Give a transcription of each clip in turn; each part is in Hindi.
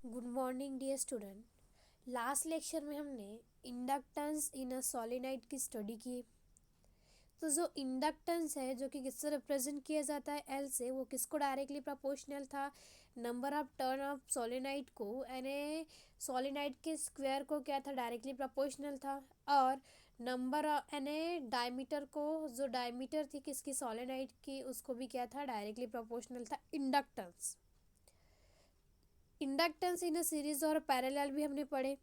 Good morning dear student. Last lecture में हमने इंडक्टेंस इन अ सोलेनोइड की स्टडी की। तो जो इंडक्टेंस है जो कि किससे रिप्रेजेंट किया जाता है एल से, वो किसको डायरेक्टली प्रोपोर्शनल था, number of turn off solenoid को यानी सोलेनोइड के स्क्वायर को क्या था, डायरेक्टली प्रोपोर्शनल था। और नंबर यानी डायमीटर को, जो डायमीटर थी किसकी, सोलेनोइड की, उसको भी क्या था, डायरेक्टली प्रोपोर्शनल था। इंडक्टेंस इन अ सीरीज और पैरेलल भी हमने पढ़े।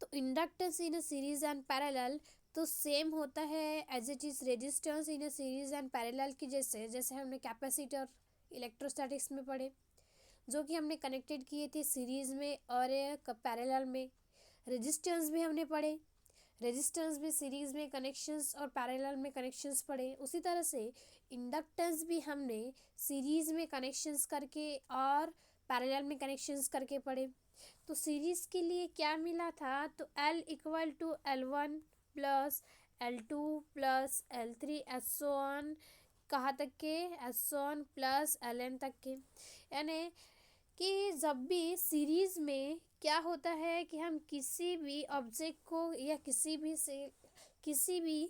तो inductance in a series and parallel तो सेम होता है as it is resistance in a series and parallel की, जैसे जैसे हमने कैपेसिटर इलेक्ट्रोस्टैटिक्स में पढ़े, जो कि हमने कनेक्टेड किए थे सीरीज में और पैरेलल में। रेजिस्टेंस भी हमने पढ़े, रेजिस्टेंस भी सीरीज में कनेक्शंस और पैरेलल में कनेक्शंस पढ़े। उसी तरह से इंडक्टेंस भी हमने सीरीज में कनेक्शंस करके और पैरेलल में कनेक्शंस करके पढ़े। तो सीरीज के लिए क्या मिला था, तो L equal to L1 plus L2 plus L3 एसो ऑन, कहाँ तक के, एसो ऑन प्लस Ln तक के। यानी कि जब भी सीरीज में क्या होता है कि हम किसी भी ऑब्जेक्ट को या किसी भी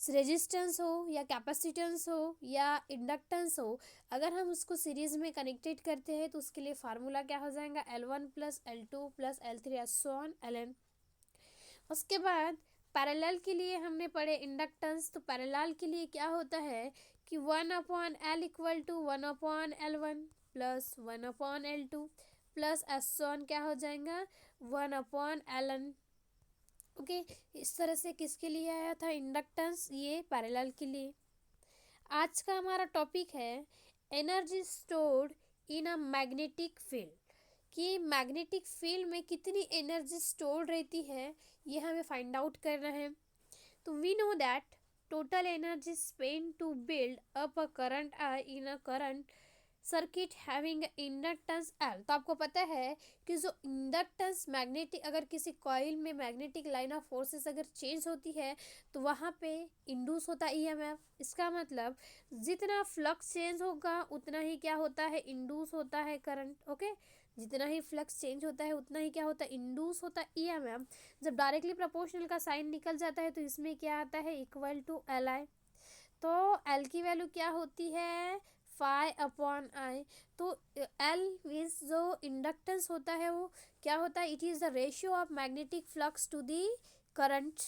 रेजिस्टेंस हो या कैपेसिटेंस हो या इंडक्टेंस हो, अगर हम उसको सीरीज में कनेक्टेड करते हैं तो उसके लिए फार्मूला क्या हो जाएगा, L1 plus L2 plus L3 एसो ऑन Ln। उसके बाद पैरेलल के लिए हमने पढ़े इंडक्टेंस। तो पैरेलल के लिए क्या होता है कि 1/L equal to 1/L1 plus 1/L2 plus एसो ऑन क्या हो जाएगा, 1/Ln। ओके, इस तरह से किसके लिए आया था इंडक्टेंस, ये पैरेलल के लिए। आज का हमारा टॉपिक है energy stored in a magnetic field, कि मैग्नेटिक फील्ड में कितनी एनर्जी स्टोर्ड रहती है, ये हमें फाइंड आउट करना है। तो we know that total energy spend to build up a current in a current circuit having inductance L. तो आपको पता है कि जो इंडक्टेंस मैग्नेटिक, अगर किसी कॉइल में मैग्नेटिक लाइन ऑफ फोर्सेस अगर चेंज होती है तो वहाँ पे इंड्यूस होता है ईएमएफ। इसका मतलब जितना फ्लक्स चेंज होगा उतना ही क्या होता है, इंड्यूस होता है करंट। ओके, जितना ही फ्लक्स चेंज होता है उतना ही क्या होता है, इंड्यूस होता है ईएमएफ। जब डायरेक्टली प्रोपोर्शनल का साइन निकल जाता है तो इसमें क्या आता है, इक्वल टू एल आई। तो एल की वैल्यू क्या होती है, फाई अपॉन आई। तो एल मीन्स जो इंडक्टेंस होता है वो क्या होता है, it is the ratio of magnetic flux to the current,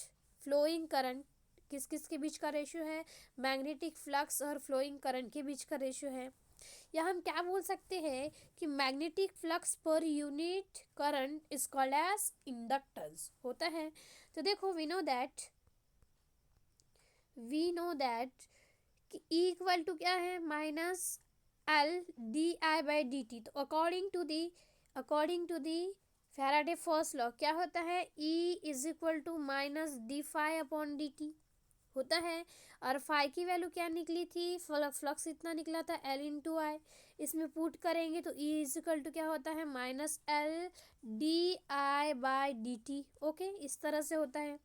flowing current. किस किस के बीच का रेशियो है, मैग्नेटिक फ्लक्स और फ्लोइंग करंट के बीच का रेशियो है। या हम क्या बोल सकते हैं कि magnetic flux per unit current is called as inductance होता है। तो देखो वी नो दैट कि E इक्वल टू क्या है, minus L D I by D T. तो according to the Faraday first law क्या होता है, E is equal to minus D phi upon D T होता है। और फाई की वैल्यू क्या निकली थी, फ्लक्स इतना निकला था एल इंटू आई। इसमें पुट करेंगे तो E इज इक्वल टू क्या होता है, minus L D I by D T. Okay, इस तरह से होता है।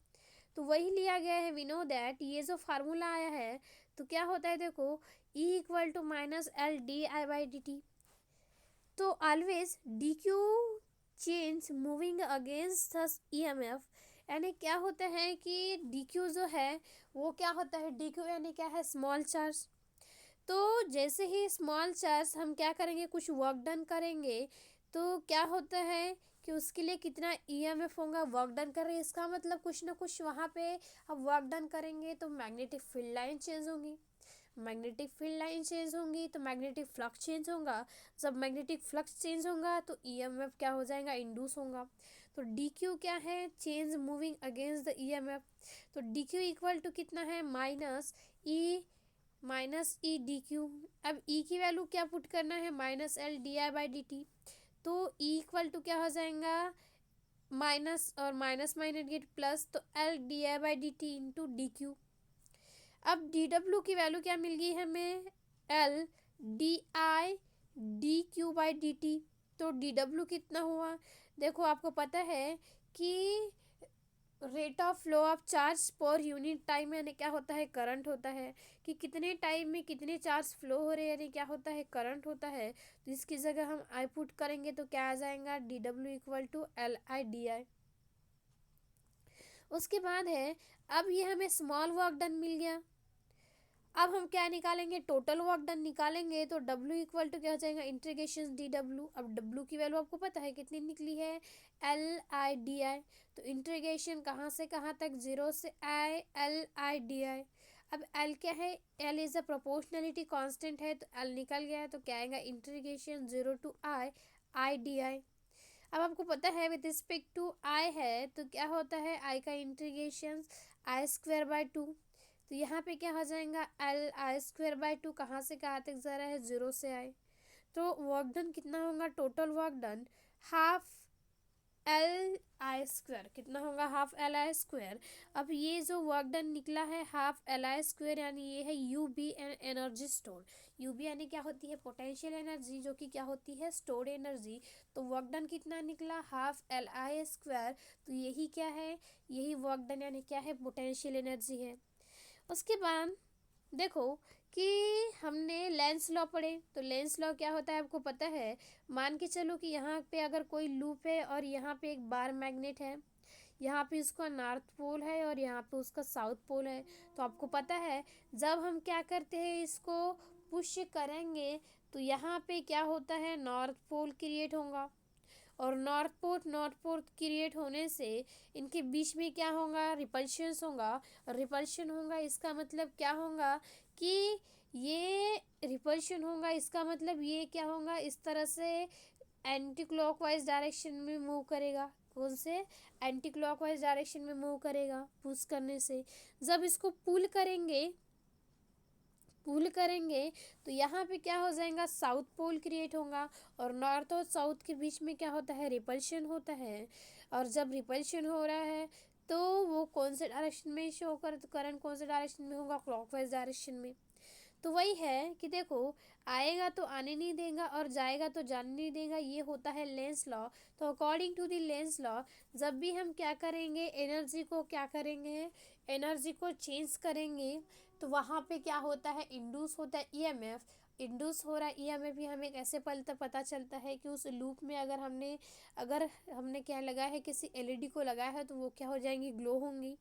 तो वही लिया गया है। वी नो दैट ये जो फार्मूला आया है तो क्या होता है, देखो E equal to minus L D I by D T. तो always D Q change moving against the E M F. यानी क्या होता है कि डी क्यू जो है वो क्या होता है, डी क्यू यानी क्या है, स्मॉल चार्ज। तो जैसे ही स्मॉल चार्ज हम क्या करेंगे, कुछ वर्क डन करेंगे तो क्या होता है कि उसके लिए कितना ईएमएफ होगा, वर्क डन कर रहे हैं, इसका मतलब कुछ ना कुछ वहाँ पे अब वर्क डन करेंगे तो मैग्नेटिक फील्ड लाइन चेंज होंगी। मैग्नेटिक फील्ड लाइन चेंज होंगी तो मैग्नेटिक फ्लक्स चेंज होगा। जब मैग्नेटिक फ्लक्स चेंज होगा तो ईएमएफ क्या हो जाएगा, इंड्यूस होगा। तो डी क्यू क्या है, change moving against the EMF. तो डी क्यू इक्वल टू कितना है, माइनस ई डी क्यू। अब ई की वैल्यू क्या पुट करना है, minus L D I by D T. तो ई इक्वल टू क्या हो जाएगा, माइनस और माइनस माइनस गेट प्लस, तो L D I by D T into D Q. अब डी डब्ल्यू की वैल्यू क्या मिल गई हमें, L D I D Q by D T. तो डी डब्ल्यू कितना हुआ, देखो आपको पता है कि rate of flow of charge per unit time यानी क्या होता है, करंट होता है कि कितने टाइम में कितने चार्ज फ्लो हो रहे हैं, यानी क्या होता है, करंट होता है। तो इसकी जगह हम आई पुट करेंगे तो क्या आ जाएगा, D W equal to L I D I. उसके बाद है, अब ये हमें स्मॉल वर्क डन मिल गया। अब हम क्या निकालेंगे, टोटल वर्क डन निकालेंगे। तो W इक्वल टू क्या हो जाएगा, इंटीग्रेशन डी डब्ल्यू। अब W की वैल्यू आपको पता है कितनी निकली है, एल आई डी आई। तो इंटीग्रेशन कहाँ से कहाँ तक, 0 से आई, एल आई डी आई। अब L क्या है, L is a proportionality constant है, तो L निकल गया है। तो क्या आएगा, integration 0 to I, I D I. अब आपको पता है विद रिस्पेक्ट टू आई है तो क्या होता है, आई का इंटीग्रेशन आई स्क्वायर बाय 2। तो यहाँ पे क्या हो जाएगा, एल आई स्क्वायर बाय 2 कहाँ से कहाँ तक जा रहा है, 0 से आई। तो वर्क डन कितना होगा, total work done half L I square, कितना होगा, हाफ एल आई स्क्वायर। अब ये जो वर्क डन निकला है हाफ एल आई स्क्वायर, यानी ये है U B energy store. U B यानी क्या होती है, पोटेंशियल एनर्जी, जो कि क्या होती है, स्टोर्ड एनर्जी। तो वर्क डन कितना निकला, हाफ एल आई स्क्वायर। तो यही क्या है, यही वर्क डन यानी क्या है, पोटेंशियल एनर्जी है। उसके बाद देखो कि हमने लेंस लॉ पढ़े। तो लेंस लॉ क्या होता है आपको पता है, मान के चलो कि यहाँ पे अगर कोई लूप है और यहाँ पे एक बार मैग्नेट है, यहाँ पे उसका नॉर्थ पोल है और यहाँ पे उसका साउथ पोल है। तो आपको पता है जब हम क्या करते हैं, इसको पुश करेंगे तो यहाँ पे क्या होता है, नॉर्थ पोल क्रिएट होगा। और नॉर्थ पोल क्रिएट होने से इनके बीच में क्या होगा, रिपल्शन होगा। रिपल्शन होगा इसका मतलब क्या होगा कि ये रिपल्शन होगा, इसका मतलब ये क्या होगा, इस तरह से एंटी क्लॉकवाइज डायरेक्शन में मूव करेगा। कौन से, एंटी क्लॉकवाइज डायरेक्शन में मूव करेगा पुश करने से। जब इसको पुल करेंगे तो यहाँ पे क्या हो जाएगा, साउथ पोल क्रिएट होगा। और नॉर्थ और साउथ के बीच में क्या होता है, रिपल्शन होता है। और जब रिपल्शन हो रहा है तो वो कौन से डायरेक्शन में शो कर, करंट कौन से डायरेक्शन में होगा, क्लॉकवाइज डायरेक्शन में। तो वही है कि देखो, आएगा तो आने नहीं देगा और जाएगा तो जाने नहीं देगा, ये होता है लेंस लॉ। तो according to the Lenz law, जब भी हम क्या करेंगे, एनर्जी को क्या करेंगे, एनर्जी को चेंज करेंगे, तो वहाँ पे क्या होता है, इंड्यूस होता है ईएमएफ। इंड्यूस हो रहा है ईएमएफ भी हमें कैसे पता चलता है कि उस लूप में अगर हमने क्या लगाया है, किसी एलईडी को लगाया है, तो वो क्या हो जाएंगी, ग्लो होंगी।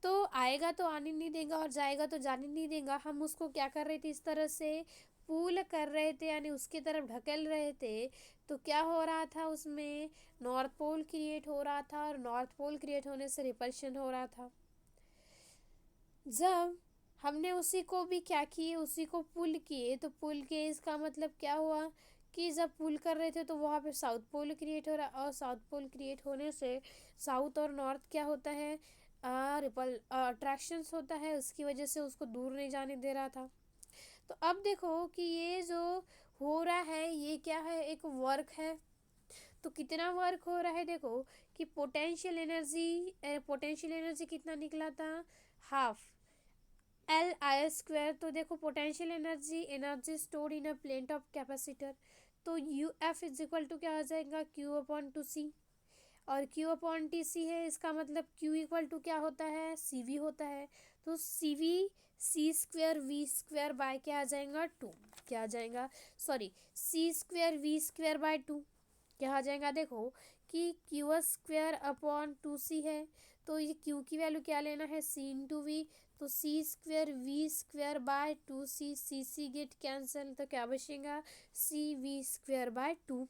तो आएगा तो आने नहीं देगा और जाएगा तो जाने नहीं देगा। हम उसको क्या कर रहे थे, इस तरह से पुल कर रहे थे, यानी उसकी तरफ ढकेल रहे थे। तो क्या हो रहा था, उसमें नॉर्थ पोल क्रिएट हो रहा था और नॉर्थ पोल क्रिएट होने से रिपल्शन हो रहा था। जब हमने उसी को भी क्या किए, उसी को पुल किए, तो पुल किए इसका मतलब क्या हुआ कि जब पुल कर रहे थे तो वहाँ पे साउथ पोल क्रिएट हो रहा, और साउथ पोल क्रिएट होने से साउथ और नॉर्थ क्या होता है, रिपल अट्रैक्शंस होता है, उसकी वजह से उसको दूर नहीं जाने दे रहा था। तो अब देखो कि ये जो हो रहा है ये क्या है, एक वर्क है। तो कितना वर्क हो रहा है, देखो कि पोटेंशियल एनर्जी कितना निकला था, हाफ एल आई स्क्वायर। तो देखो potential energy, energy stored in a plate of capacitor. तो U F is equal to क्या हो जाएगा, क्यू अपॉन टू सी। और क्यू अपॉन टी सी है, इसका मतलब क्यू इक्वल टू क्या होता है, सी वी होता है। तो C V C square V square by क्या आ जाएगा, टू। क्या आ जाएगा, sorry, C square V square by two क्या आ जाएगा, देखो कि Q square upon two C है। तो ये क्यू की वैल्यू क्या लेना है, सी इंटू वी। तो C square V square by two C get cancel, तो क्या बचेगा, C V square by two.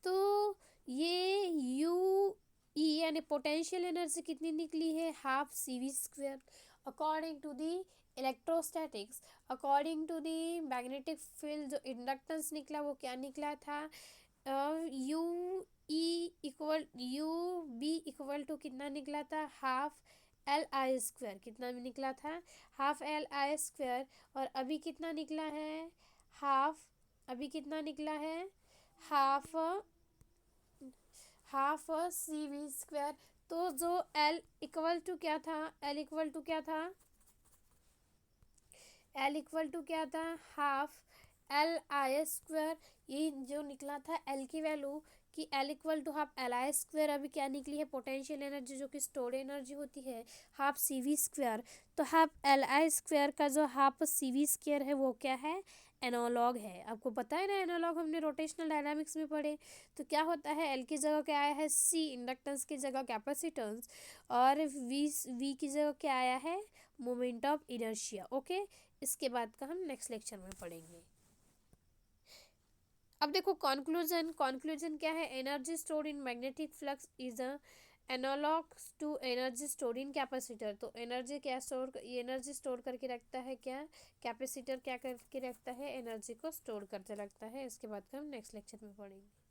तो ये यू ई यानी पोटेंशियल एनर्जी कितनी निकली है, half C V square. According to the electrostatics, according to the magnetic field, जो इंडक्टेंस निकला वो क्या निकला था, यू बी इक्वल टू कितना निकला था, हाफ एल आई स्क्वायर। कितना भी निकला था, हाफ एल आई स्क्वायर। और अभी कितना निकला है, हाफ, अभी कितना निकला है, half half C V square. तो जो एल इक्वल टू क्या था, एल इक्वल टू क्या था, एल इक्वल टू क्या था, हाफ एल आई स्क्वायर, ये जो निकला था एल की वैल्यू कि L equal to half L I square, अभी क्या निकली है पोटेंशियल एनर्जी जो कि स्टोर्ड एनर्जी होती है हाफ सी वी स्क्वायर। तो हाफ एल आई स्क्वायर का जो हाफ सी वी स्क्वायर है वो क्या है, एनालॉग है। आपको पता है ना एनालॉग हमने रोटेशनल डायनामिक्स में पढ़े। तो क्या होता है, एल की जगह क्या आया है सी, इंडक्टेंस की जगह कैपेसिटेंस, और वी की जगह क्या आया है, मोमेंट ऑफ इनर्शिया। ओके, इसके बाद का हम नेक्स्ट लेक्चर में पढ़ेंगे। अब देखो कंक्लूजन क्या है, energy stored in magnetic flux is a analog to energy stored in capacitor. तो एनर्जी स्टोर करके रखता है क्या, कैपेसिटर क्या करके रखता है, एनर्जी को स्टोर करके रखता है। इसके बाद का हम नेक्स्ट लेक्चर में पढ़ेंगे।